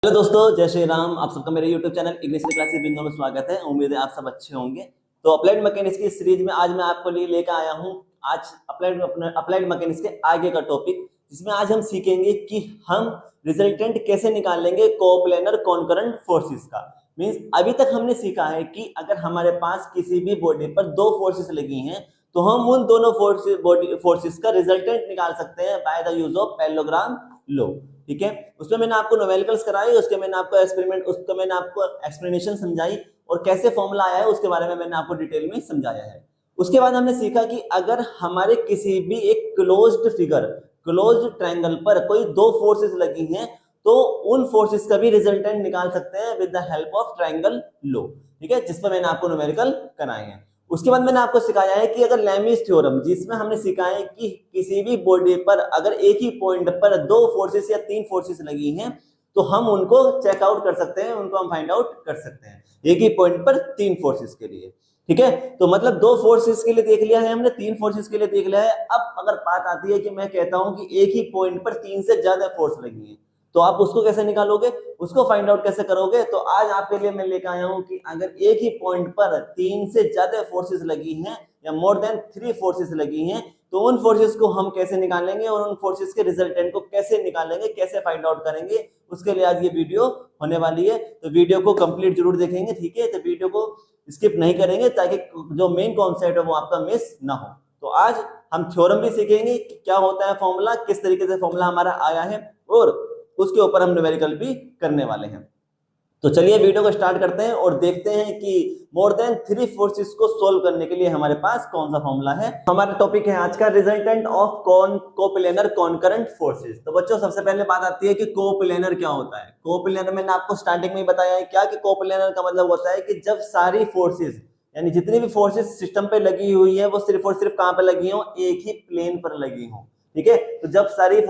Hello दोस्तों, जय श्री राम। आप सबका मेरे YouTube चैनल इंग्लिश क्लासेस बिंदु में स्वागत है। उम्मीद है आप सब अच्छे होंगे। तो अप्लाइड मैकेनिक्स की सीरीज में आज मैं आपको लिए लेकर आया हूं आज अप्लाइड मैकेनिक्स के आगे का टॉपिक, जिसमें आज हम सीखेंगे कि हम रिजल्टेंट कैसे निकालेंगे कोप्लेनर कॉन्करेंट फोर्सेस का। मींस अभी तक हमने सीखा है कि अगर हमारे पास किसी भी बॉडी पर दो फोर्सेस लगी हैं तो हम उन दोनों फोर्सेस का रिजल्टेंट निकाल सकते हैं by the use of parallelogram law. ठीक है, उसमें मैंने आपको न्यूमेरिकल्स कराई, उसके मैंने आपको एक्सप्लेनेशन समझाई और कैसे फॉर्मूला आया है उसके बारे में मैंने आपको डिटेल में समझाया है। उसके बाद हमने सीखा कि अगर हमारे किसी भी एक क्लोज्ड ट्रायंगल पर कोई दो फोर्सेस लगी हैं तो उन फोर्सेस का भी रिजल्टेंट निकाल सकते हैं with the help of triangle law. ठीक है, जिस पर मैंने आपको न्यूमेरिकल कराए हैं। उसके बाद मैंने आपको सिखाया है कि अगर लेमीज थ्योरम, जिसमें हमने सीखा है कि किसी भी बॉडी पर अगर एक ही पॉइंट पर दो फोर्सेस या तीन फोर्सेस लगी हैं तो हम उनको चेक आउट कर सकते हैं, उनको हम फाइंड आउट कर सकते हैं एक ही पॉइंट पर तीन फोर्सेस के लिए। ठीक है, तो मतलब दो फोर्सेस के लिए देख लिया है हमने, तीन फोर्सेस के लिए देख लिया है। अब अगर बात आती है कि मैं कहता हूं कि एक ही पॉइंट पर तीन से ज्यादा फोर्स लगी है तो आप उसको कैसे निकालोगे, उसको फाइंड आउट कैसे करोगे। तो आज आपके लिए मैं लेकर आया हूं कि अगर एक ही पॉइंट पर तीन से ज्यादा फोर्सेस लगी हैं या मोर देन थ्री फोर्सेस लगी हैं तो उन फोर्सेस को हम कैसे निकालेंगे और उन फोर्सेस के रिजल्टेंट को कैसे निकालेंगे, कैसे फाइंड आउट करेंगे, उसके लिए आज ये वीडियो होने वाली है। तो वीडियो को कंप्लीट जरूर देखेंगे। ठीक है, तो वीडियो को स्किप नहीं करेंगे ताकि जो मेन कॉन्सेप्ट है वो आपका मिस ना हो। तो आज हम थ्योरम भी सीखेंगे कि क्या होता है फॉर्मूला, किस तरीके से फॉर्मूला हमारा आया है और उसके ऊपर हम न्यूमेरिकल भी करने वाले हैं। तो चलिए वीडियो को स्टार्ट करते हैं और देखते हैं कि मोर देन थ्री फोर्सेस को सोल्व करने के लिए हमारे पास कौन सा फॉर्मूला है। हमारा टॉपिक है आज का resultant of coplanar concurrent forces. तो बच्चों सबसे पहले बात आती है कि कोप्लेनर क्या होता है। कोप्लेनर मैंने आपको स्टार्टिंग में बताया है क्या कि कोप्लेनर का मतलब होता है कि जब सारी फोर्सेस यानी जितनी भी फोर्सेस सिस्टम पे लगी हुई है वो सिर्फ और सिर्फ कहां पर लगी हो, एक ही प्लेन पर लगी हो। ठीक है, तो जब सभी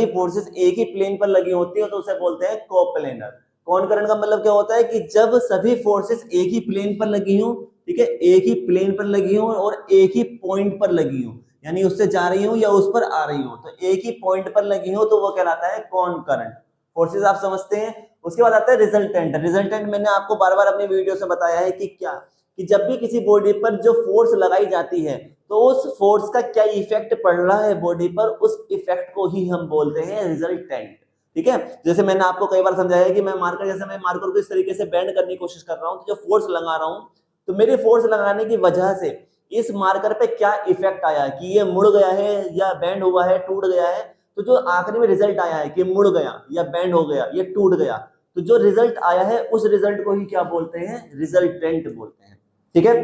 फोर्सेस एक ही प्लेन पर लगी होती है तो उसे बोलते हैं कोप्लेनर। कॉन्करेंट का मतलब क्या होता है कि जब सभी फोर्सेस एक ही प्लेन पर लगी हो, ठीक है, एक ही प्लेन पर लगी हो और एक ही पॉइंट पर लगी हो, यानी उससे जा रही हो या उस पर आ रही हो, तो एक ही पॉइंट पर लगी हो तो वो कहलाता है कॉन्करेंट फोर्सेस। आप समझते हैं। उसके बाद आता है रिजल्टेंट। रिजल्टेंट मैंने आपको बार बार अपने वीडियो से बताया है कि क्या कि जब भी किसी बॉडी पर जो फोर्स लगाई जाती है तो उस फोर्स का क्या इफेक्ट पड़ रहा है बॉडी पर, उस इफेक्ट को ही हम बोलते हैं रिजल्टेंट। ठीक है, जैसे मैंने आपको कई बार समझाया है कि मैं मार्कर को इस तरीके से बेंड करने की कोशिश कर रहा हूं तो जो फोर्स लगा रहा हूं तो मेरे फोर्स लगाने की वजह से इस मार्कर पे क्या इफेक्ट आया कि ये मुड़ गया है या बेंड हुआ है, टूट गया है। तो जो आखिरी में रिजल्ट आया है कि मुड़ गया या बेंड हो गया, ये टूट गया, तो जो रिजल्ट आया है उस रिजल्ट को ही क्या बोलते हैं, रिजल्टेंट बोलते हैं। ठीक है,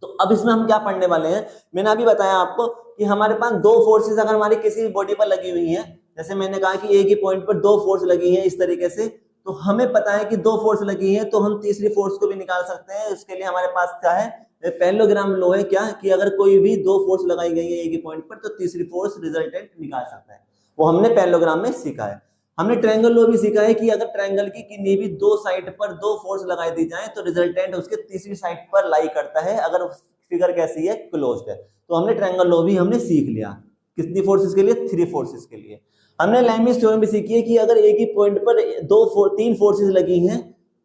तो अब इसमें हम क्या पढ़ने वाले हैं, मैंने अभी बताया आपको कि हमारे पास दो फोर्सेस अगर हमारी किसी भी बॉडी पर लगी हुई हैं, जैसे मैंने कहा कि एक ही पॉइंट पर दो फोर्स लगी हैं इस तरीके से, तो हमें पता है कि दो फोर्स लगी हैं तो हम तीसरी फोर्स को भी निकाल सकते हैं। इसके लिए हमारे पास क्या है, पैरेललोग्राम लॉ है क्या कि अगर कोई भी दो फोर्स लगाई गई है एक ही पॉइंट पर तो तीसरी फोर्स रिजल्टेंट निकाल सकता है। वो हमने पैरेललोग्राम में सीखा है। हमने ट्रायंगल लॉ भी सीखा है कि अगर ट्रायंगल की किन्हीं भी दो साइड पर दो फोर्स लगाई दी जाए तो रिजल्टेंट उसके तीसरी साइड पर लाई करता है अगर फिगर कैसी है, क्लोज्ड है। तो हमने ट्रायंगल लॉ भी हमने सीख लिया। कितनी फोर्सेस के लिए, थ्री फोर्सेस के लिए। हमने लेमीज थ्योरम भी सीखी है कि अगर एक ही पॉइंट पर तीन फोर्सेस लगी हैं,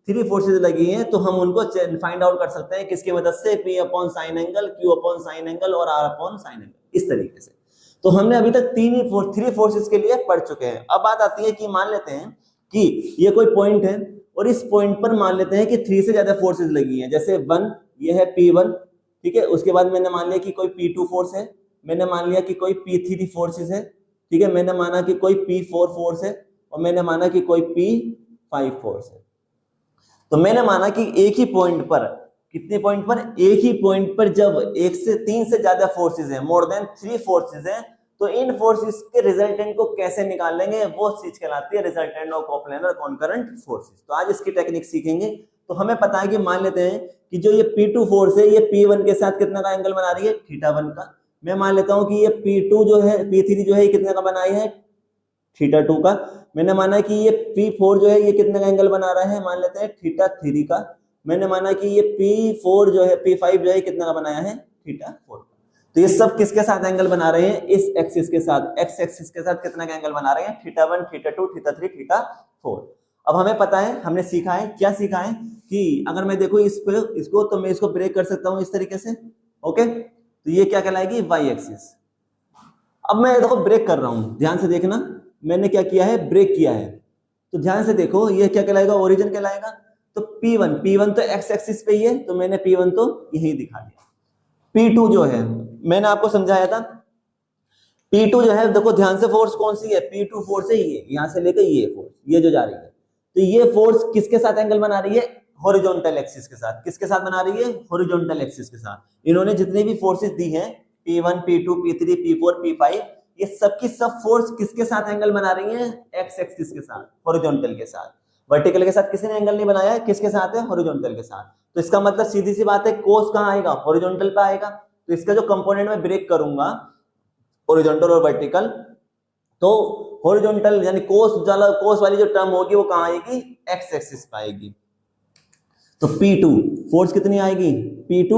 थ्री फोर्सेस लगी हैं तो हम उनको फाइंड आउट कर सकते हैं किसकी मदद से, P upon sine angle, Q upon sine angle और R अपॉन साइन एंगल, इस तरीके से। तो हमने अभी तक थ्री फोर्सेस के लिए पढ़ चुके हैं। अब बात आती है कि मान लेते हैं कि ये कोई पॉइंट है और इस पॉइंट पर मान लेते हैं कि थ्री से ज्यादा फोर्सेस लगी हैं, जैसे वन, ये है P1। ठीक है, उसके बाद मैंने मान लिया कि कोई P2 फोर्स है, मैंने मान लिया कि कोई P3 फोर्सेस है, ठीक है, मैंने माना कि कोई P4 फोर्स है और मैंने माना कि कोई P5 फोर्स है। तो मैंने माना कि एक ही पॉइंट पर, कितने पॉइंट पर, एक ही पॉइंट पर जब एक से तीन से ज्यादा फोर्सेस हैं, मोर देन थ्री फोर्सेस हैं, तो इन फोर्सेस के रिजल्टेंट को कैसे निकालेंगे, वो चीज कहलाती है resultant of coplanar concurrent forces. तो आज इसकी टेक्निक सीखेंगे। तो हमें पता है कि मान लेते हैं कि जो ये P2 फोर्स है ये P1 के साथ कितना का एंगल बना रही है, θ1 का। मैं मान लेता हूं कि ये P2 जो है, P3 जो है ये कितने का बनाई है, θ2 का। मैंने माना कि ये P4 जो है ये कितने का एंगल बना रहा है, मान लेते हैं θ3 का। मैंने माना कि ये P4 जो है, P5 जो है कितना का बनाया है, θ4 का। तो ये सब किसके साथ एंगल बना रहे हैं, इस एक्सिस के साथ, एक्स एक्सिस के साथ कितना का एंगल बना रहे हैं, θ1, θ2, θ3, θ4। अब हमें पता है, हमने सीखा है, क्या सीखा है कि अगर मैं देखो इसको तो मैं इसको ब्रेक कर सकता हूं इस तरीके से, ओके, तो ये क्या कहलाएगी, वाई एक्सिस। अब मैं देखो ब्रेक कर रहा हूं, ध्यान से देखना, मैंने क्या किया है, ब्रेक किया है, तो ध्यान से देखो ये क्या कहलाएगा, ओरिजिन कहलाएगा। तो P1 तो एक्स एक्सिस पे ही है, तो मैंने P1 तो यही दिखा दिया। P2 जो है, मैंने आपको समझाया था, P2 जो है देखो ध्यान से, फोर्स कौन सी है, P2 फोर्स है ये, यहां से लेकर ये फोर्स, ये जो जा रही है, तो ये फोर्स किसके साथ एंगल बना रही है, हॉरिजॉन्टल एक्सिस के साथ। किसके साथ बना रही है, हॉरिजॉन्टल एक्सिस के साथ। इन्होंने जितनी भी फोर्सेस दी हैं, P1 P2 P3 P4 P5, ये सब की सब फोर्स किसके साथ एंगल बना रही है, एक्स एक्सिस के साथ, हॉरिजॉन्टल के साथ। वर्टिकल के साथ किसी ने एंगल नहीं बनाया है, किसके साथ है, हॉरिजॉन्टल के साथ। तो इसका मतलब सीधी सी बात है, कोस कहां आएगा, हॉरिजॉन्टल पे आएगा। तो इसका जो कंपोनेंट में ब्रेक करूंगा, हॉरिजॉन्टल और वर्टिकल, तो हॉरिजॉन्टल यानी कोस वाली जो टर्म होगी वो कहां आएगी, एक्स एक्सिस पे आएगी। तो P2 फोर्स कितनी आएगी, P2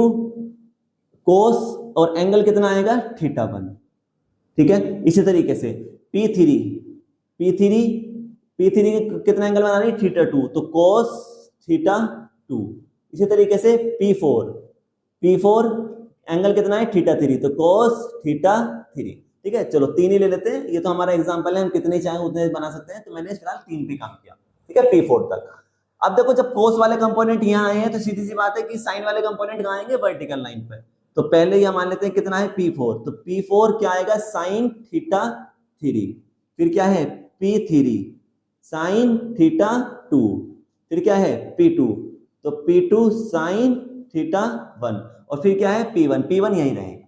कोस, और एंगल कितना आएगा, θ1, ठीक है। इसी तरीके से P3 कितना एंगल बना रही है, θ2, तो कोस θ2। इसी तरीके से P4 एंगल कितना है, θ3, तो कोस θ3, ठीक है। चलो 3 ही ले लेते हैं, ये तो हमारा एग्जांपल है, हम कितने चाहें उतने बना सकते हैं, तो मैंने फिलहाल 3 पे काम किया, ठीक है, P4 तक। अब देखो जब कोस वाले कंपोनेंट यहाँ आए हैं, तो सीधी सी बात है कि साइन वाले कंपोनेंट कहाँ आएंगे, वर्टिकल लाइन पे। तो पहले ये मान लेते हैं कितना है, P4, तो P4 क्या आएगा, साइन θ3, फिर क्या है, P3 साइन θ2, फिर क्या है, P2, तो P2 साइन θ1, और फिर क्या है, P1 यही रहेगा।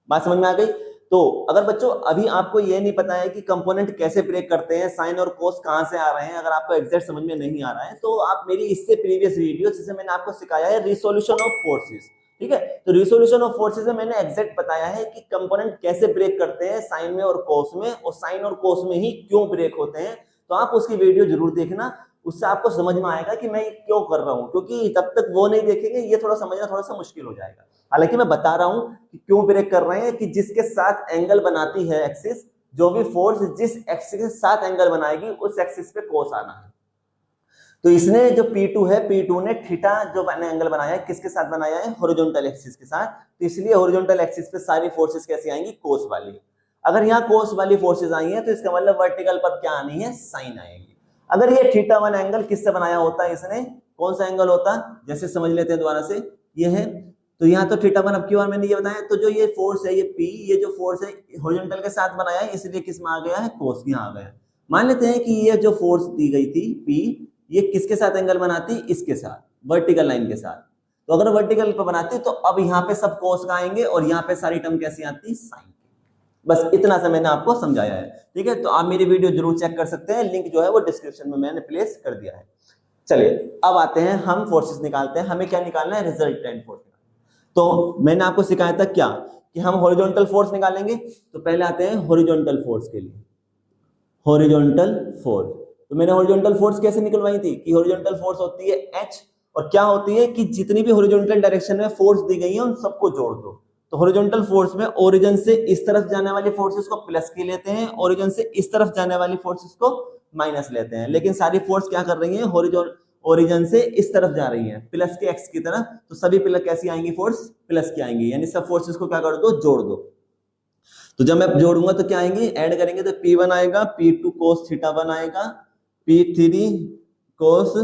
बात समझ में आ गई। तो अगर बच्चों अभी आपको ये नहीं पता है कि कंपोनेंट कैसे ब्रेक करते हैं, साइन और कोस कहां से आ रहे हैं, अगर आपको एग्जैक्ट समझ में नहीं आ रहा है, तो आप मेरी इससे प्रीवियस वीडियो जिसे मैंने आपको सिखाया है रिसोल्यूशन ऑफ फोर्सेस, ठीक है, तो रिसोल्यूशन ऑफ फोर्सेस में मैंने एग्जैक्ट बताया है कि कंपोनेंट कैसे ब्रेक करते हैं साइन में और कोस में, और साइन और कोस में ही क्यों ब्रेक होते हैं। तो आप उसकी वीडियो जरूर देखना, उससे आपको समझ में आएगा कि मैं क्यों कर रहा हूं, क्योंकि जब तक वो नहीं देखेंगे ये थोड़ा समझना थोड़ा सा मुश्किल हो जाएगा। हालांकि मैं बता रहा हूं कि क्यों ब्रेक कर रहे हैं, कि जिसके साथ एंगल बनाती है एक्सिस, जो भी फोर्स जिस एक्सिस के साथ एंगल बनाएगी उस एक्सिस पे कोस आना है। तो इसने जो P2 है, P2 ने थीटा जो एंगल बनाया है किसके साथ बनाया है, हॉरिजॉन्टल एक्सिस के साथ। तो इसलिए हॉरिजॉन्टल एक्सिस पे सारी फोर्सेस कैसी आएंगी, कोस वाली। अगर यहाँ कोस वाली फोर्सेस आई हैं तो इसका मतलब वर्टिकल पर क्या आनी है, साइन आएगी। अगर ये θ1 एंगल किससे बनाया होता है, इसने कौन सा एंगल होता, जैसे समझ लेते हैं दोबारा से, ये है, तो यहाँ तो θ1, अब की बार मैंने ये बताया, तो जो ये फोर्स है, ये P, ये जो फोर्स है हॉरिजॉन्टल के साथ बनाया है, इसलिए किस में आ गया है, कोस में आ गया। मान लेते हैं कि ये जो फोर्स दी गई थी P, ये किसके साथ एंगल बनाती, इसके साथ, वर्टिकल लाइन के साथ। तो अगर वर्टिकल पर बनाती तो अब यहाँ पे सब कोस का आएंगे, और यहाँ पे सारी टर्म कैसी आती, साइन। बस इतना सा मैंने आपको समझाया है, ठीक है। तो आप मेरी वीडियो जरूर चेक कर सकते हैं, लिंक जो है वो डिस्क्रिप्शन में मैंने प्लेस कर दिया है। चलिए अब आते हैं, हम फोर्सेस निकालते हैं। हमें क्या निकालना है, रिजल्टेंट फोर्स। तो मैंने आपको सिखाया था क्या, कि हम हॉरिजॉन्टल फोर्स निकालेंगे। तो पहले आते हैं हॉरिजॉन्टल फोर्स के लिए, हॉरिजॉन्टल फोर्स। तो मैंने हॉरिजॉन्टल फोर्स कैसे निकलवाई थी, कि हॉरिजॉन्टल फोर्स होती है H, और क्या होती है कि जितनी भी हॉरिजॉन्टल डायरेक्शन में फोर्स दी गई है उन सबको जोड़ दो। तो हॉरिजॉन्टल फोर्स में ओरिजिन से इस तरफ जाने वाली फोर्सेस को प्लस की लेते हैं, ओरिजिन से इस तरफ जाने वाली फोर्सेस को माइनस लेते हैं। लेकिन सारी फोर्स क्या कर रही है, ओरिजिन से इस तरफ जा रही है, प्लस के एक्स की तरफ, तो सभी प्लस कैसी आएंगी, फोर्स प्लस की आएंगी, यानी सब फोर्सेस को क्या कर दो, जोड़ दो। तो जब मैं जोड़ूंगा तो क्या आएंगी, ऐड करेंगे तो P1 आएगा, P2 cos θ1 आएगा, P3 cos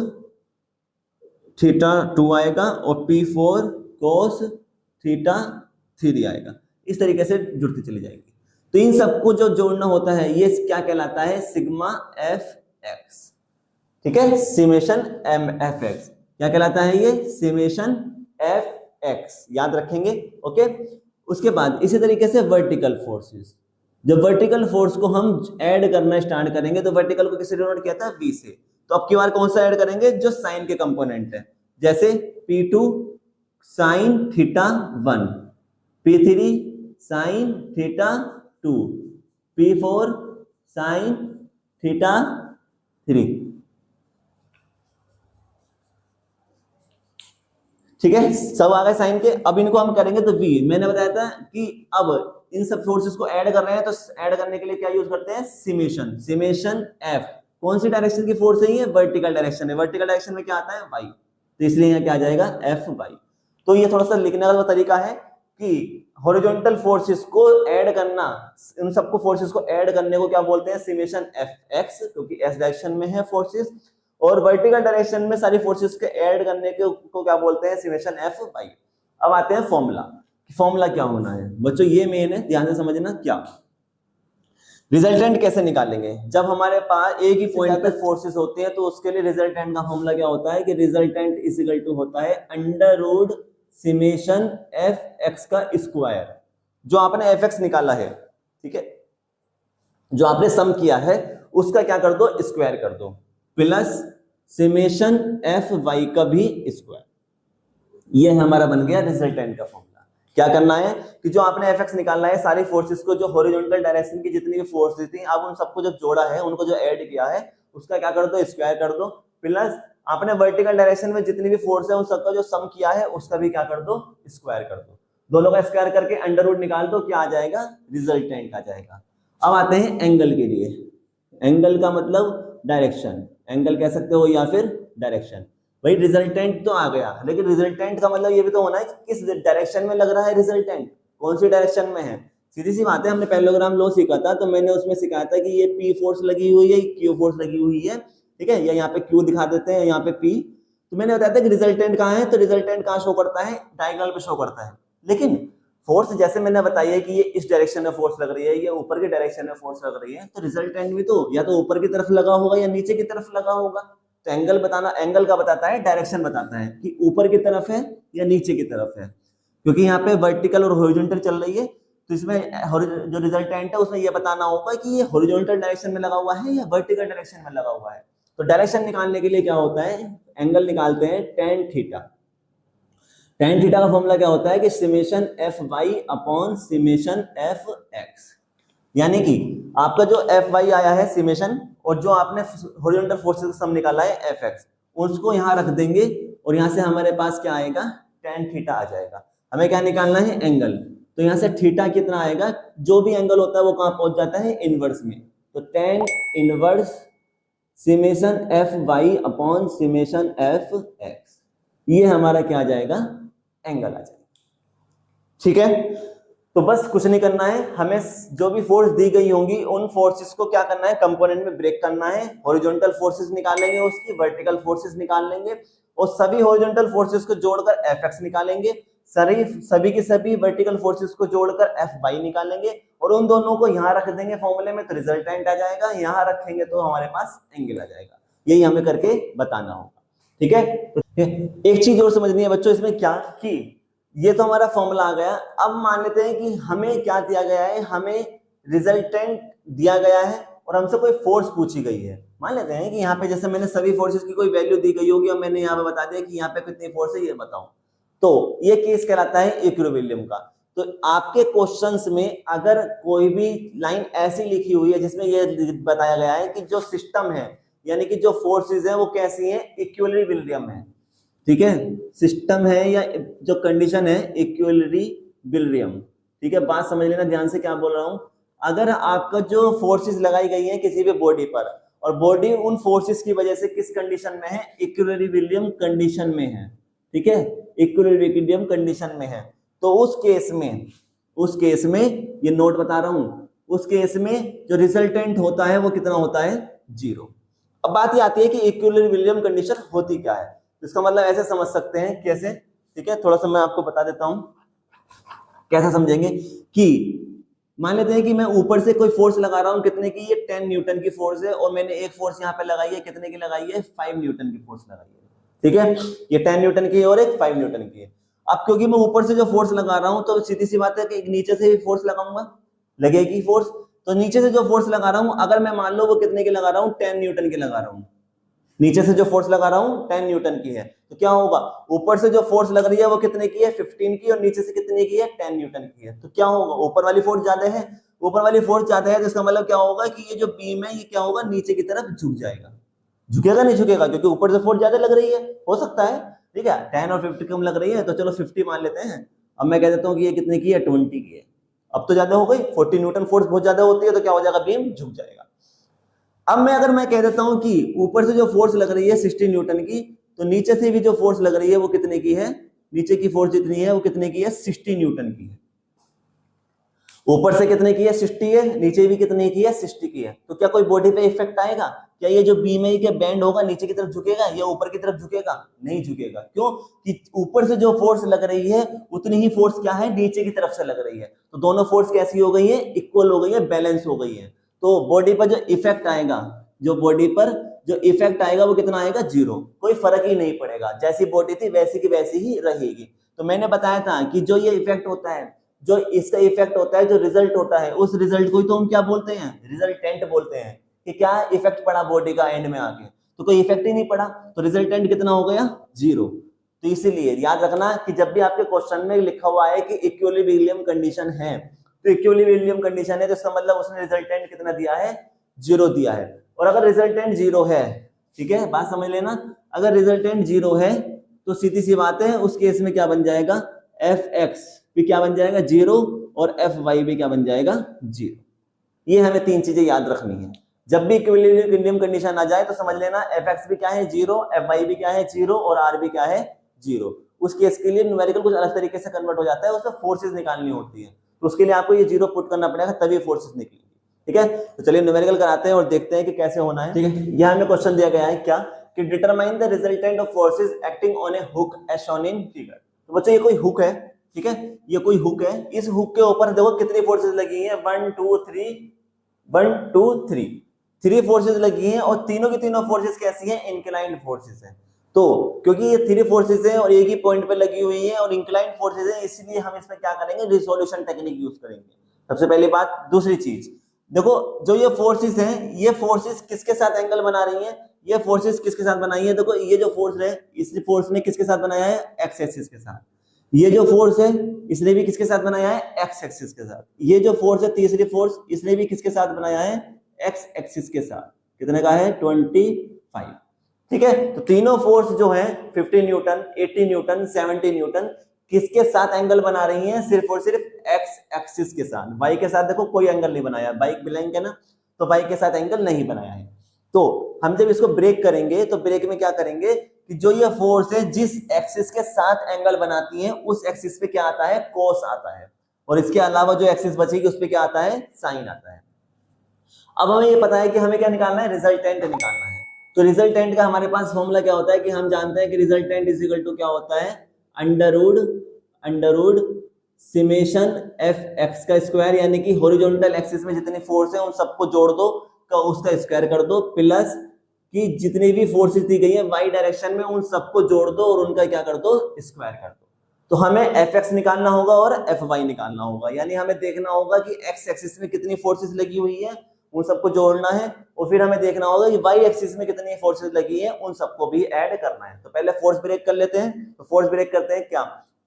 θ2 आएगा, और P4 cos θ3 आएगा। इस तरीके से जुड़ती चली जाएगी। तो इन सबको जो जोड़ना होता है ये क्या कहलाता है, सिग्मा एफ एक्स, ठीक है, सिमेशन एम एफ एक्स। क्या कहलाता है ये, सिमेशन एफ एक्स, याद रखेंगे, ओके। उसके बाद इसी तरीके से वर्टिकल फोर्सेस, जब वर्टिकल फोर्स को हम ऐड करना स्टार्ट करेंगे, तो वर्टिकल को किससे डिनोट किया था, V से। तो अब की बार कौन सा ऐड करेंगे, जो साइन के कंपोनेंट है, जैसे P2 sign θ1, P3 sign θ2, P4 sign θ3, ठीक है, सब आ गए साइन के। अब इनको हम करेंगे तो V, मैंने बताया था कि अब इन सब फोर्सेस को ऐड कर रहे हैं, तो ऐड करने के लिए क्या यूज करते हैं, सिमेशन, सिमेशन F। कौन सी डायरेक्शन की फोर्स है ये? वर्टिकल डायरेक्शन है। वर्टिकल डायरेक्शन में क्या आता है? वाई, तो इसलिए यहाँ क्या आ जाएगा? F Y. तो ये थोड़ा सा लिखने का तरीका है कि हॉरिजॉन्टल फोर्सेस को ऐड करना, इन सबको फोर्सेस को ऐड करने को क्या बोलते हैं? समेशन एफ एक्स, क्योंकि एस डायरेक्शन में है फोर्सेस, और वर्टिकल डायरेक्शन में सारी फोर्सेस के ऐड करने को क्या बोलते हैं? Summation F Y. अब आते हैं फॉर्मूला, फॉर्मूला क्या होना है बच्चों, ये मेन है, ध्यान से समझना। क्या रिजल्टेंट कैसे निकालेंगे? जब हमारे पास एक ही पॉइंट पे फोर्सेस होते हैं तो उसके लिए रिजल्टेंट का फॉर्मूला क्या होता है कि रिजल्टेंट इज इक्वल टू होता है under root summation F X का स्क्वायर। जो आपने एफ एक्स निकाला है, ठीक है, जो आपने सम किया है उसका क्या कर दो? स्क्वायर कर दो, प्लस समेशन एफ वाई का भी स्क्वायर। ये हमारा बन गया रिजल्टेंट का फॉर्मूला। क्या करना है कि जो आपने एफ एक्स निकालना है, सारी फोर्सेस को, जो हॉरिजॉन्टल डायरेक्शन की जितनी भी फोर्सेस थी, अब उन सबको जो जोड़ा है, उनको जो ऐड किया है, उसका क्या कर दो? स्क्वायर कर दो, प्लस आपने वर्टिकल डायरेक्शन में जितनी भी फोर्स है उन सबका जो सम किया है उसका भी क्या कर दो? स्क्वायर कर दो। दोनों का स्क्वायर करके अंडर रूट निकाल दो, क्या आ जाएगा? रिजल्टेंट आ जाएगा। अब आते हैं एंगल के लिए। एंगल का मतलब डायरेक्शन, एंगल कह सकते हो या फिर डायरेक्शन। भाई रिजल्टेंट तो आ गया, लेकिन रिजल्टेंट का मतलब ये भी तो होना है कि किस डायरेक्शन में लग रहा है रिजल्टेंट, कौन सी डायरेक्शन में है। सीधी सी बात है, हमने पैरेललोग्राम लॉ सीखा था, तो मैंने उसमें सिखाया था कि ये पी फोर्स लगी हुई है, क्यू फोर्स लगी हुई है, ठीक है, या यहाँ पे क्यू दिखा देते हैं, यहाँ पे पी। तो मैंने बताया था कि रिजल्टेंट कहाँ है, तो रिजल्टेंट कहाँ शो करता है? डायगोनल पे शो करता है। लेकिन फोर्स जैसे मैंने बताया है कि ये इस डायरेक्शन में फोर्स लग रही है, ये ऊपर की डायरेक्शन में फोर्स लग रही है, तो रिजल्टेंट भी तो या तो ऊपर की तरफ लगा होगा या नीचे की तरफ लगा होगा। तो एंगल बताना, एंगल का बताता है, डायरेक्शन बताता है कि ऊपर की तरफ है या नीचे की तरफ है। क्योंकि यहाँ पे वर्टिकल और हॉरिजॉन्टल चल रही है, तो इसमें जो रिजल्टेंट है उसमें यह बताना होगा कि ये हॉरिजॉन्टल डायरेक्शन में लगा हुआ है या वर्टिकल डायरेक्शन में लगा हुआ है। तो डायरेक्शन निकालने के लिए क्या होता है? एंगल निकालते हैं टेन थीटा। टेन थीटा का फॉर्मूला क्या होता है कि summation F Y upon summation F X. यानी कि आपका जो एफ वाई आया है समेशन, और जो आपने हॉरिजॉन्टल फोर्सेस का सम निकाला है एफ एक्स, उसको यहाँ रख देंगे और यहाँ से हमारे पास क्या आएगा? टेन थीटा आ जाएगा। हमें क्या निकालना है? एंगल। तो यहाँ से थीटा कितना आएगा? जो भी एंगल होता है वो कहाँ पहुंच जाता है? इनवर्स में। तो tan inverse summation F Y upon summation F X, ये हमारा क्या आ जाएगा? एंगल आ जाएगा। ठीक है, तो बस कुछ नहीं करना है, हमें जो भी फोर्स दी गई होंगी उन फोर्सेस को क्या करना है? कंपोनेंट में ब्रेक करना है। हॉरिजॉन्टल फोर्सेस निकालेंगे, उसकी वर्टिकल फोर्सेस निकालेंगे, और सभी हॉरिजॉन्टल फोर्सेस को जोड़कर एफ एक्स निकालेंगे, सभी की सभी वर्टिकल फोर्सेस को जोड़कर एफ वाई निकालेंगे, और उन दोनों को यहाँ रख देंगे फॉर्मूले में, तो रिजल्टेंट आ जाएगा। यहाँ रखेंगे तो हमारे पास एंगल आ जाएगा। यही हमें करके बताना होगा। ठीक है, एक चीज और समझनी है बच्चों इसमें, क्या कि ये तो हमारा फॉर्मूला आ गया। अब मान लेते हैं कि हमें क्या दिया गया है? हमें रिजल्टेंट दिया गया है और हमसे कोई फोर्स पूछी गई है। मान लेते हैं कि यहाँ पे जैसे मैंने सभी फोर्सेस की कोई वैल्यू दी गई होगी और मैंने यहाँ पे बता दिया कि यहाँ पे कितनी फोर्स है ये बताओ, तो ये केस कहलाता है इक्विलिब्रियम का। तो आपके क्वेश्चंस में अगर कोई भी लाइन ऐसी लिखी हुई है जिसमें ये बताया गया है कि जो सिस्टम है, यानी कि जो फोर्सेस है वो कैसी है? इक्विलिब्रियम है। ठीक है, सिस्टम है या जो कंडीशन है इक्विलिब्रियम। ठीक है, बात समझ लेना ध्यान से क्या बोल रहा हूं। अगर आपका जो फोर्सेस लगाई गई हैं किसी भी बॉडी पर, और बॉडी उन फोर्सेस की वजह से किस कंडीशन में है? इक्विलिब्रियम कंडीशन में है। ठीक है, इक्विलिब्रियम कंडीशन में है, तो उस केस में ये नोट बता रहा हूं, उस केस में जो रिजल्टेंट होता है वो कितना होता है? 0। अब बात ये आती है कि इक्विलिब्रियम कंडीशन होती क्या है। इसका मतलब ऐसे समझ सकते हैं, कैसे? ठीक है, थोड़ा सा मैं आपको बता देता हूं कैसा समझेंगे। कि मान लेते हैं कि मैं ऊपर से कोई फोर्स लगा रहा हूं, कितने की? ये 10 न्यूटन की फोर्स है, और मैंने एक फोर्स यहाँ पे लगाई है, कितने की लगाई है? 5 न्यूटन की फोर्स लगाई है। ठीक है, ये 10 न्यूटन की और एक 5 न्यूटन की है। अब क्योंकि मैं ऊपर से जो फोर्स लगा रहा हूं, तो सीधी सी बात है कि नीचे से भी फोर्स लगाऊंगा, लगेगी फोर्स। तो नीचे से जो फोर्स लगा रहा हूं, अगर मैं मान लो वो कितने की लगा रहा हूं? 10 न्यूटन की लगा रहा हूं। नीचे से जो फोर्स लगा रहा हूं 10 न्यूटन की है, तो क्या होगा? ऊपर से जो फोर्स लग रही है वो कितने की है? 15 की, और नीचे से कितने की है? 10 न्यूटन की है। तो क्या होगा? ऊपर वाली फोर्स ज्यादा है, ऊपर वाली फोर्स ज्यादा है, तो इसका मतलब क्या होगा कि ये जो बीम है ये क्या होगा? नीचे की तरफ झुक जाएगा। झुकेगा नहीं झुकेगा? क्योंकि ऊपर से फोर्स ज्यादा लग रही है, हो सकता है। ठीक है, 10 और 50 कम लग रही है, तो चलो 50 मान लेते हैं। अब मैं कह देता हूँ कि ये कितने की है? 20 की है। अब तो ज्यादा हो गई, 40 न्यूटन फोर्स बहुत ज्यादा होती है, तो क्या हो जाएगा? बीम झुक जाएगा। अब मैं कह देता हूं कि ऊपर से जो फोर्स लग रही है 60 न्यूटन की, तो नीचे से भी जो फोर्स लग रही है वो कितने की है, नीचे की फोर्स जितनी है वो कितने की है, 60 न्यूटन की है। ऊपर से कितने की है, 60 है, नीचे भी कितने की है, 60 की है। तो क्या कोई बॉडी पे इफेक्ट आएगा? क्या ये जो बीम है ये बैंड होगा, नीचे की तरफ झुकेगा या ऊपर की तरफ झुकेगा? नहीं झुकेगा। क्यों? कि ऊपर से जो फोर्स लग रही है उतनी ही फोर्स क्या है, नीचे की तरफ से लग रही है। तो दोनों फोर्स कैसी हो गई है, इक्वल हो गई है, बैलेंस हो गई है। तो बॉडी पर जो इफेक्ट आएगा, जो बॉडी पर जो इफेक्ट आएगा वो कितना आएगा, 0। कोई फर्क ही नहीं पड़ेगा, जैसी बॉडी थी वैसी की वैसी ही रहेगी। तो मैंने बताया था कि जो ये इफेक्ट होता है, जो इसका इफेक्ट होता है, जो रिजल्ट होता है, उस रिजल्ट को ही तो हम क्या बोलते हैं, रिजल्टेंट बोलते हैं। कि क्या इफेक्ट पड़ा बॉडी का एंड में आके, तो कोई इफेक्ट ही नहीं पड़ा, तो रिजल्टेंट कितना हो गया, 0। तो इसीलिए याद रखना कि जब भी आपके क्वेश्चन में लिखा हुआ है कि इक्विलिब्रियम कंडीशन है, तो इक्विलिब्रियम कंडीशन है तो इसका मतलब उसने रिजल्टेंट कितना दिया है, 0 दिया है। और अगर रिजल्टेंट 0 है, ठीक है, बात समझ लेना, अगर रिजल्टेंट 0 है तो सीधी सी बात है उस केस में क्या बन जाएगा, एफ एक्स भी क्या बन जाएगा, 0, और एफ वाई भी क्या बन जाएगा, 0। ये हमें 3 चीजें याद रखनी है। जब भी इक्विलिब्रियम कंडीशन आ जाए तो समझ लेना एफ एक्स भी क्या है, 0, एफ वाई भी क्या है, 0, और आर भी क्या है, 0। उस केस के लिए न्यूमेरिकल कुछ अलग तरीके से कन्वर्ट हो जाता है, उसमें फोर्सेस निकालनी होती है, तो उसके लिए आपको ये 0 पुट करना पड़ेगा, तभी फोर्सेस निकलेंगी। ठीक है, तो चलिए न्यूमेरिकल कराते हैं और देखते हैं कि कैसे होना है। ठीक है, यहाँ हमें क्वेश्चन दिया गया है क्या, कि determine the resultant of forces acting on a hook as shown in figure. तो बच्चों ये कोई हुक है, ठीक है, ये कोई हुक है, इस हुक के ऊपर देखो कितनी फोर्सेस लगी हैं, 1 2 3, 1 2 3, 3 फोर्सेस लगी हैं, और तीनों की तीनों फोर्सेस कैसी हैं, इंक्लाइंड फोर्सेस हैं। तो क्योंकि ये 3 फोर्सेस हैं और एक ही पॉइंट पे लगी हुई है और इंक्लाइंड फोर्सेस हैं, इसलिए हम इसमें क्या करेंगे, रिसोल्यूशन टेक्निक यूज करेंगे, सबसे पहली बात। दूसरी चीज देखो, जो ये फोर्सेस हैं, ये फोर्सेस किसके साथ एंगल बना रही हैं, ये फोर्सेस किसके साथ बनाई है, देखो ये जो फोर्स है, इस फोर्स ने किसके साथ बनाया है, एक्स एक्सिस के साथ। ये जो फोर्स है इसने भी किसके साथ बनाया है, एक्स एक्सिस के साथ। ये जो फोर्स है तीसरी फोर्स, इसने भी किसके साथ बनाया है, एक्स एक्सिस के साथ। कितने का है, 25। ठीक है, तो तीनों फोर्स जो है 50 न्यूटन, 80 न्यूटन, 70 न्यूटन, किसके साथ एंगल बना रही हैं, सिर्फ और सिर्फ एक्स एक्सिस के साथ। वाई के साथ देखो कोई एंगल नहीं बनाया, बाइक ब्लैंक है ना, तो वाई के साथ एंगल नहीं बनाया है। तो हम जब इसको ब्रेक करेंगे तो ब्रेक में क्या करेंगे कि जो ये फोर्स है जिस एक्सिस के साथ एंगल बनाती है उस एक्सिस पे क्या आता है, कोस आता है, और इसके अलावा जो एक्सिस बचेगी उस पे क्या आता है, साइन आता है। अब हमें ये पता है कि हमें क्या निकालना है, रिजल्टेंट निकालना है। तो रिजल्टेंट का हमारे पास फॉर्मूला क्या होता है कि हम जानते हैं कि रिजल्टेंट इज इक्वल टू क्या होता है, under root summation F X का स्क्वायर, यानी कि हॉरिजॉन्टल एक्सिस में जितनी फोर्स है उन सबको जोड़ दो, का उसका स्क्वायर कर दो, प्लस कि जितनी भी फोर्सेस दी गई है वाई डायरेक्शन में उन सबको जोड़ दो और उनका क्या कर दो, स्क्वायर कर दो। तो हमें एफ एक्स निकालना होगा और एफ वाई निकालना होगा, यानी हमें देखना होगा कि एक्स एक्सिस में कितनी फोर्सेस लगी हुई है, उन सबको जोड़ना है, और फिर हमें देखना होगा कि वाई एक्सिस में कितनी फोर्सेस लगी है, उन सबको भी ऐड करना है। तो पहले फोर्स ब्रेक कर लेते हैं। तो फोर्स ब्रेक करते हैं, क्या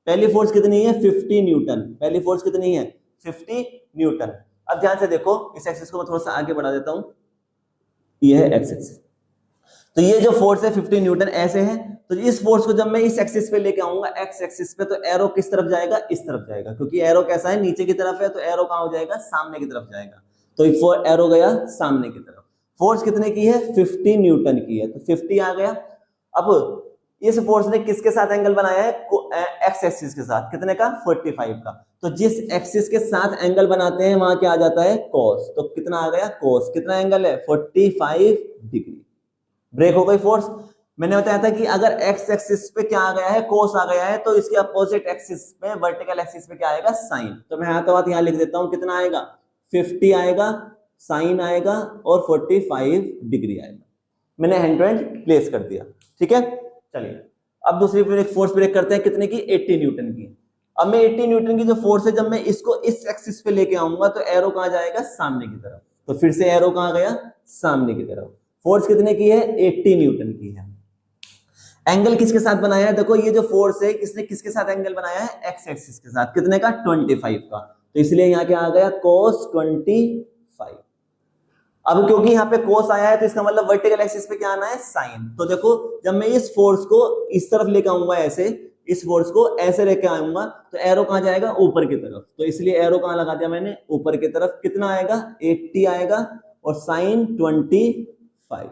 पहली फोर्स कितनी है, 50 न्यूटन। पहली फोर्स कितनी है, 50 न्यूटन। अब ध्यान से देखो, इस एक्सिस को मैं थोड़ा सा आगे बढ़ा देता हूं, ये है एक्स एक्सिस। तो ये जो फोर्स है 50 न्यूटन ऐसे है, तो इस फोर्स को जब मैं इस एक्सिस पे लेके आऊंगा, एक्स एक्सिस पे, तो एरो किस तरफ जाएगा, इस तरफ जाएगा, क्योंकि एरो कैसा है, नीचे की तरफ है, तो एरो कहां हो जाएगा, सामने की तरफ जाएगा। तो एरो गया सामने की तरफ। फोर्स कितने की है, 50 न्यूटन की है, तो 50 आ गया। अब इस फोर्स ने किसके साथ एंगल बनाया है, एक्स एक्सिस के साथ, कितने का, 45 का। तो जिस एक्सिस के साथ एंगल बनाते हैं वहां क्या आ जाता है, कॉस। तो कितना आ गया, कॉस, कितना एंगल है, 45 डिग्री। ब्रेक हो गई फोर्स। मैंने बताया था कि अगर एक्स एक्सिस पे क्या आ गया है, कोस आ गया है, तो इसके अपोजिट एक्सिस पे, वर्टिकल एक्सिस पे क्या आएगा, साइन। तो मैं हाथों हाथ यहां लिख देता हूं, कितना आएगा, 50 आएगा, साइन आएगा, और 45 डिग्री आएगा। मैंने हैंड टू हैंड प्लेस कर दिया। ठीक है, चलिए अब दूसरी फोर्स ब्रेक करते हैं, कितने की, 80 न्यूटन की। अब मैं 80 न्यूटन की जो फोर्स है, जब मैं इसको इस एक्सिस पे लेके आऊंगा तो एरो कहां जाएगा, सामने की तरफ। तो फिर से एरो कहां गया, सामने की तरफ। फोर्स कितने की है, 80 न्यूटन की है। एंगल किसके साथ बनाया है, देखो ये जो फोर्स है इसने किसके साथ एंगल बनाया है, एक्स एक्सिस के साथ, कितने का, 25 का। तो इसलिए यहां क्या आ गया, cos 25। अब क्योंकि यहाँ पे cos आया है तो इसका मतलब वर्टिकल एक्सिस पे क्या आना है, साइन। तो देखो जब मैं इस फोर्स को इस तरफ लेकर आऊंगा, ऐसे इस फोर्स को ऐसे लेके आऊंगा, तो एरो कहां जाएगा, ऊपर की तरफ। तो इसलिए एरो कहां लगा दिया मैंने, ऊपर की तरफ। कितना आएगा, 80 आएगा, और साइन 25।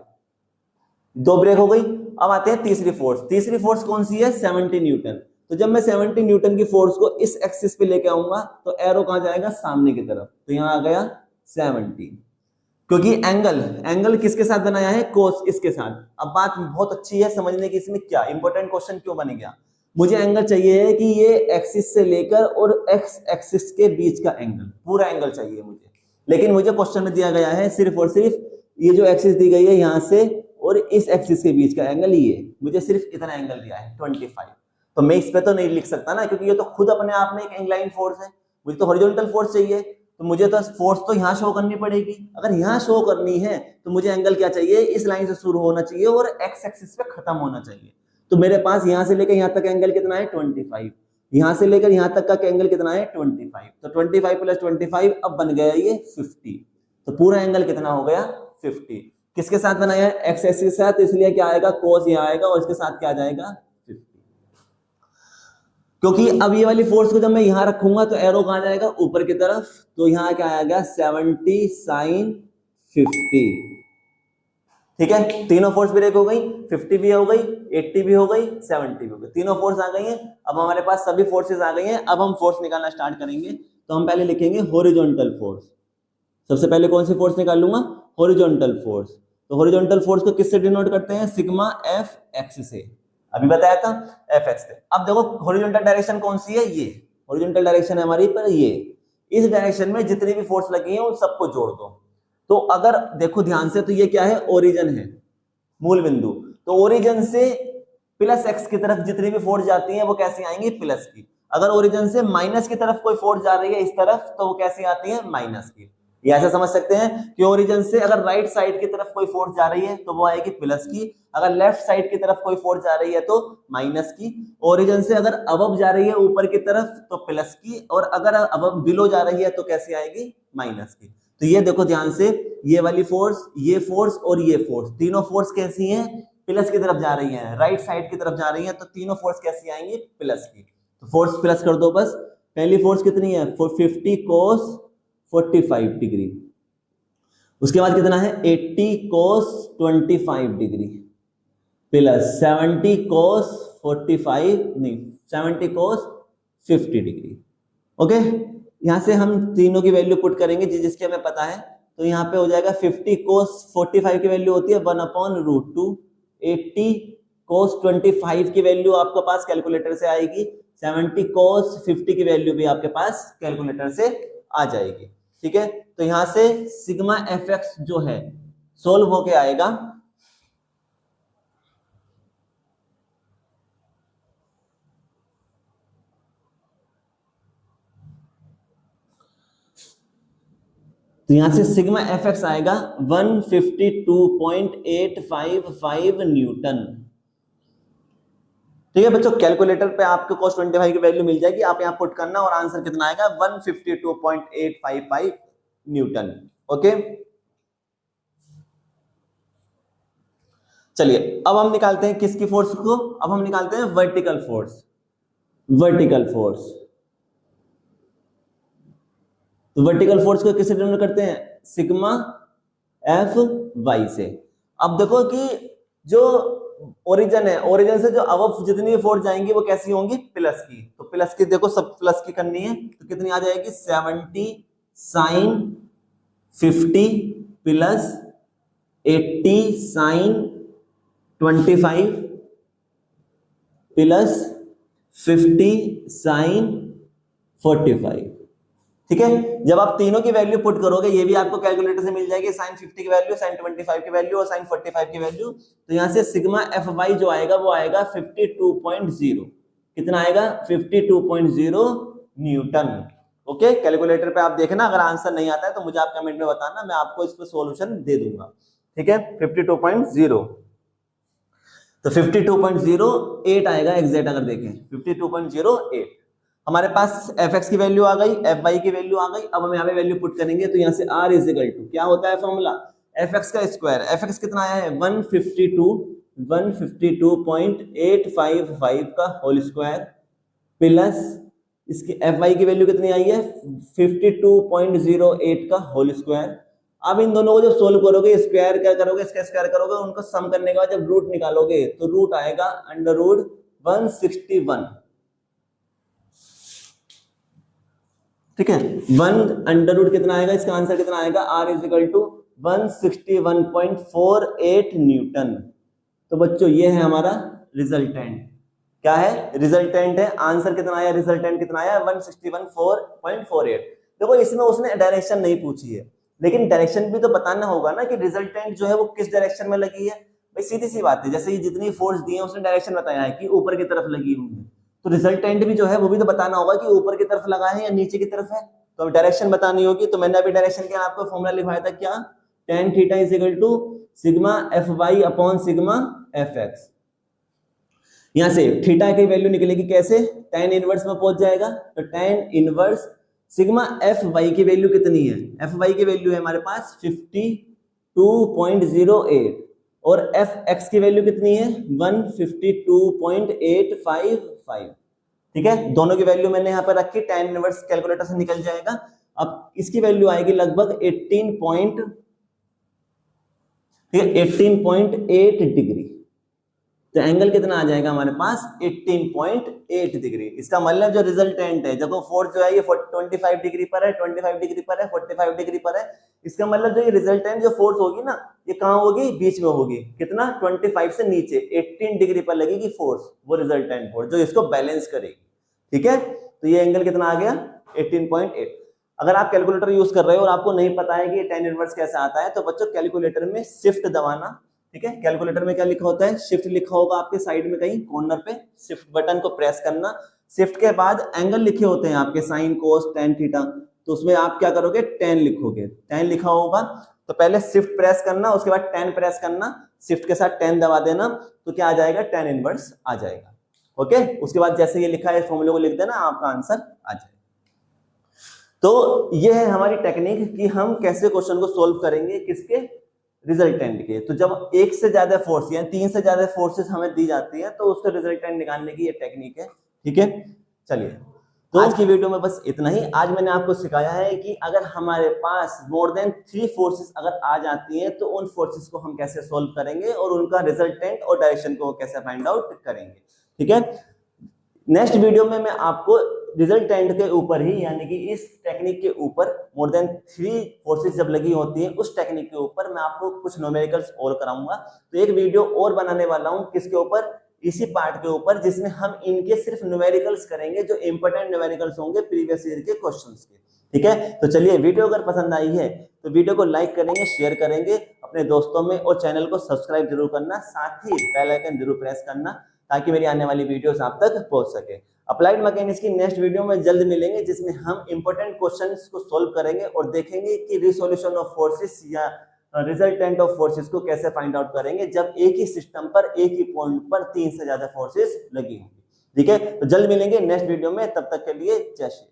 दो ब्रेक हो गई। अब आते हैं तीसरी फोर्स। तीसरी फोर्स कौन सी है? 70 न्यूटन। तो जब मैं 70 न्यूटन की फोर्स को इस एक्सिस पे लेके आऊंगा तो एरो कहां जाएगा? सामने की तरफ। तो यहां आ गया 70, क्योंकि एंगल किसके साथ बनाया है? कोस इसके साथ। अब बात बहुत अच्छी है समझने की, इसमें क्या इंपॉर्टेंट क्वेश्चन क्यों बन गया। मुझे एंगल चाहिए है कि ये एक्सिस से लेकर और एक्स एक्सिस के बीच का एंगल, पूरा एंगल चाहिए मुझे। लेकिन मुझे क्वेश्चन में दिया गया है सिर्फ और सिर्फ ये जो एक्सिस दी गई है यहां से और इस एक्सिस के बीच का एंगल, ये मुझे सिर्फ इतना एंगल दिया है 25। तो मैं इस पे तो नहीं लिख सकता ना, क्योंकि ये तो खुद अपने आप में एक इंक्लाइन फोर्स है। मुझे तो हॉरिजॉन्टल फोर्स चाहिए, तो मुझे तो फोर्स तो यहाँ शो करनी पड़ेगी। अगर यहाँ शो करनी है तो मुझे एंगल क्या चाहिए? इस लाइन से शुरू होना चाहिए और एक्स एक्सिस पे खत्म होना चाहिए। तो मेरे पास यहाँ से लेकर यहाँ तक एंगल कितना है? 25। यहाँ से लेकर यहाँ तक का एंगल कितना है? 25। तो 25 प्लस 25 अब बन गया ये 50। तो पूरा एंगल कितना हो गया? 50। किसके साथ बनाया है? एक्स एक्सिस के साथ, इसलिए क्या आएगा? कोस यहाँ आएगा और इसके साथ क्या आ जाएगा? 50। क्योंकि अब ये वाली फोर्स को जब मैं यहां रखूंगा तो एरो कहां जाएगा? ऊपर की तरफ। तो यहां क्या आएगा? 70 साइन 50। ठीक है, तीनों फोर्स ब्रेक हो गई, 50 भी हो गई, 80 भी हो गई, 70 भी हो गई, तीनों फोर्स आ गई हैं। अब हमारे पास सभी फोर्सेस आ गई हैं। अब हम फोर्स निकालना स्टार्ट करेंगे। तो हम पहले लिखेंगे हॉरिजॉन्टल फोर्स। सबसे पहले कौन सी फोर्स निकालूंगा? Horizontal force. तो हॉरिजॉन्टल फोर्स को किससे डिनोट करते हैं? सिग्मा एफ एक्स से। अभी बताया था एफ एक्स से। अब देखो हॉरिजॉन्टल डायरेक्शन कौन सी है? ये हॉरिजॉन्टल डायरेक्शन है हमारी पर ये। इस डायरेक्शन में जितनी भी फोर्स लगी है उन सबको जोड़ दो। तो अगर देखो ध्यान से, तो ये क्या है? ओरिजिन है, मूल बिंदु। तो ओरिजिन से प्लस एक्स की तरफ जितनी भी फोर्स जाती है वो कैसी आएंगी? प्लस की। अगर ओरिजिन से माइनस की तरफ कोई फोर्स जा रही है इस तरफ, तो वो कैसी आती है? माइनस की। ये ऐसा समझ सकते हैं कि ओरिजिन से अगर राइट साइड की तरफ कोई फोर्स जा रही है तो वो आएगी प्लस की। अगर लेफ्ट साइड की तरफ कोई फोर्स जा रही है तो माइनस की। ओरिजिन से अगर अबव जा रही है ऊपर की तरफ तो प्लस की, और अगर अबव बिलो जा रही है तो कैसी आएगी? माइनस की। तो ये देखो ध्यान से, ये वाली फोर्स, ये फोर्स और ये फोर्स, तीनों फोर्स कैसी हैं? प्लस की तरफ जा रही हैं, राइट साइड की तरफ जा रही हैं। तो तीनों फोर्स कैसी आएंगी? प्लस की। तो फोर्स प्लस कर दो बस। पहली फोर्स कितनी है? 50 कोस 45 डिग्री। उसके बाद कितना है? 80 कोस 25 डिग्री प्लस 70 कोस 45 नहीं 70 कोस 50 डिग्री। ओके, यहां से हम तीनों की वैल्यू पुट करेंगे जिसकी हमें पता है। तो यहाँ पे हो जाएगा 50 कोस 45 की वैल्यू होती है 1/√2। 80 कोस 25 की वैल्यू आपके पास कैलकुलेटर से आएगी। 70 कोस 50 की वैल्यू भी आपके पास कैलकुलेटर से आ जाएगी। ठीक है, तो यहां से सिग्मा एफ एक्स जो है सोल्व होके आएगा। तो यहां से सिग्मा एफ एक्स आएगा 152.855 न्यूटन। ठीक है बच्चों, कैलकुलेटर पे आपको cos 25 की वैल्यू मिल जाएगी, आप यहाँ पुट करना और आंसर कितना आएगा? 152.855 न्यूटन। ओके, चलिए अब हम निकालते हैं किसकी फोर्स को? अब हम निकालते हैं वर्टिकल फोर्स। वर्टिकल फोर्स, तो वर्टिकल फोर्स को किससे डिनोट करते हैं? सिग्मा एफ वाई से। अब देखो कि जो ओरिजिन है, ओरिजिन से जो अबव जितनी भी फोर्स जाएंगी वो कैसी होंगी? प्लस की। तो प्लस की देखो, सब प्लस की करनी है तो कितनी आ जाएगी? 70 sine 50 plus 80 sine 25 plus 50 sine 45। ठीक है, जब आप तीनों की वैल्यू पुट करोगे, ये भी आपको कैलकुलेटर से मिल जाएगी, साइन 50 की वैल्यू, साइन 25 की वैल्यू और साइन 45 की वैल्यू। तो यहां से सिग्मा एफ वाई जो आएगा वो आएगा 52.0। कितना आएगा? 52.0 न्यूटन। ओके, कैलकुलेटर पे आप देखना, अगर आंसर नहीं आता है तो मुझे आप कमेंट में बताना, मैं आपको इस पर सोल्यूशन दे दूंगा। ठीक है, 52.0। तो 52.08 आएगा एग्जैक्ट। अगर देखें 52.08 हमारे पास एफ एक्स की वैल्यू आ गई, एफ वाई की वैल्यू आ गई। अब हम यहाँ पे वैल्यू पुट करेंगे तो यहाँ से आर इज इक्वल टू क्या होता है फॉर्मूला? एफ एक्स का स्क्वायर। एफ एक्स कितना आया है? 152.855 का होल स्क्वायर प्लस इसकी एफ वाई की वैल्यू कितनी आई है? 52.08 का होल स्क्वायर। अब इन दोनों को जब सोल्व करोगे, स्क्वायर क्या करोगे, इसका स्क्वायर करोगे, उनको सम करने के बाद जब रूट निकालोगे तो रूट आएगा अंडर रूट 161। ठीक है, 1 अंडर रूट कितना आएगा, इसका आंसर कितना आएगा, R is equal to 161.48 newton. तो बच्चों ये है हमारा रिजल्टेंट। क्या है, रिजल्टेंट है। आंसर कितना आया, रिजल्टेंट कितना आया, 161.48। देखो इसमें उसने डायरेक्शन नहीं पूछी है, लेकिन डायरेक्शन भी तो बताना होगा ना कि रिजल्टेंट जो है वो किस डायरेक्शन में लगी है। भाई सीधी सी बात है, जैसे ये जितनी फोर्स दी है उसने डायरेक्शन बताया है कि ऊपर की तरफ लगी हुई है, तो रिजल्टेंट भी जो है वो भी तो बताना होगा कि ऊपर की तरफ लगा है या नीचे की तरफ है। तो अब डायरेक्शन बतानी होगी। तो मैंने अभी डायरेक्शन के आपको फॉर्मूला लिखवाया था, क्या, tan theta is equal to sigma fy upon sigma fx। यहां से थीटा की वैल्यू निकलेगी कैसे, tan इनवर्स में पहुंच जाएगा। तो tan इनवर्स सिग्मा fy की वैल्यू कितनी है, fy की वैल्यू है हमारे पास 52.08 और fx की वैल्यू कितनी है 152.855। ठीक है, दोनों की वैल्यू मैंने यहाँ पर रखी, tan इनवर्स कैलकुलेटर से निकल जाएगा। अब इसकी वैल्यू आएगी लगभग 18.8 डिग्री। तो एंगल कितना आ जाएगा हमारे पास 18.8 डिग्री। इसका मतलब जो रिजल्टेंट है, जब वो फोर्स जो है ये 25 डिग्री पर है, 25 डिग्री पर है, 45 डिग्री पर है, इसका मतलब जो ये रिजल्टेंट जो फोर्स होगी ना, ये कहाँ होगी, बीच में होगी। कितना, 25 से नीचे 18 डिग्री पर लगेगी फोर्स, वो रिजल्टेंट फोर्स जो इसको बैलेंस करेगी। ठीक है, तो ये एंगल कितना आ गया 18.8। अगर आप कैलकुलेटर यूज कर रहे हो और आपको नहीं पता है कि tan इनवर्स कैसे आता है, तो बच्चों कैलकुलेटर में शिफ्ट दबाना। ठीक है, कैलकुलेटर में क्या लिखा होता है, शिफ्ट लिखा होगा आपके साइड में कहीं कॉर्नर पे, शिफ्ट बटन को प्रेस करना। शिफ्ट के बाद एंगल लिखे होते हैं आपके, साइन, कोस, tan, थीटा। तो उसमें आप क्या करोगे, tan लिखोगे। tan लिखा होगा तो पहले शिफ्ट प्रेस करना, उसके बाद tan प्रेस करना, शिफ्ट के साथ tan दबा देना, तो क्या आ जाएगा, tan इनवर्स आ जाएगा। ओके, उसके बाद जैसे ये लिखा है फॉर्मूले को लिख देना, आपका आंसर आ जाएगा। तो ये है हमारी टेक्निक कि हम कैसे क्वेश्चन को सोल्व करेंगे, किसके, रिजल्टेंट के। तो जब एक से ज्यादा फोर्स या 3 से ज्यादा फोर्सेस हमें दी जाती है, तो उसका रिजल्टेंट निकालने की ये टेक्निक है। ठीक है, चलिए, तो आज की वीडियो में बस इतना ही। आज मैंने आपको सिखाया है कि अगर हमारे पास मोर देन 3 फोर्सेस अगर आ जाती हैं, तो उन फोर्सेस को हम कैसे सोल्व करेंगे और उनका रिजल्टेंट और डायरेक्शन को कैसे फाइंड आउट करेंगे। ठीक है, नेक्स्ट वीडियो में मैं आपको रिजल्टेंट के ऊपर ही, यानी कि इस टेक्निक के ऊपर मोर देन 3 फोर्सेस जब लगी होती हैं, उस टेक्निक के ऊपर मैं आपको कुछ न्यूमेरिकल्स और कराऊंगा। तो एक वीडियो और बनाने वाला हूं, किसके ऊपर, इसी पार्ट के ऊपर, जिसमें हम इनके सिर्फ न्यूमेरिकल्स करेंगे, जो इंपॉर्टेंट न्यूमेरिकल्स होंगे प्रीवियस ईयर के क्वेश्चंस के। ठीक है, तो चलिए, वीडियो अगर पसंद आई है तो वीडियो को लाइक करेंगे, शेयर करेंगे अपने दोस्तों में, और चैनल को सब्सक्राइब जरूर करना, साथ ही बेल आइकन जरूर प्रेस करना, ताकि मेरी आने वाली वीडियोस आप तक पहुंच सके। अप्लाइड मैकेनिक्स की नेक्स्ट वीडियो में जल्द मिलेंगे, जिसमें हम इंपॉर्टेंट क्वेश्चंस को सोल्व करेंगे और देखेंगे कि रिसोल्यूशन ऑफ फोर्सेस या रिजल्टेंट ऑफ फोर्सेस को कैसे फाइंड आउट करेंगे, जब एक ही सिस्टम पर, एक ही पॉइंट पर 3 से ज्यादा फोर्सेस लगी होंगी। ठीक है, तो जल्द मिलेंगे नेक्स्ट वीडियो में, तब तक के लिए जय श्री।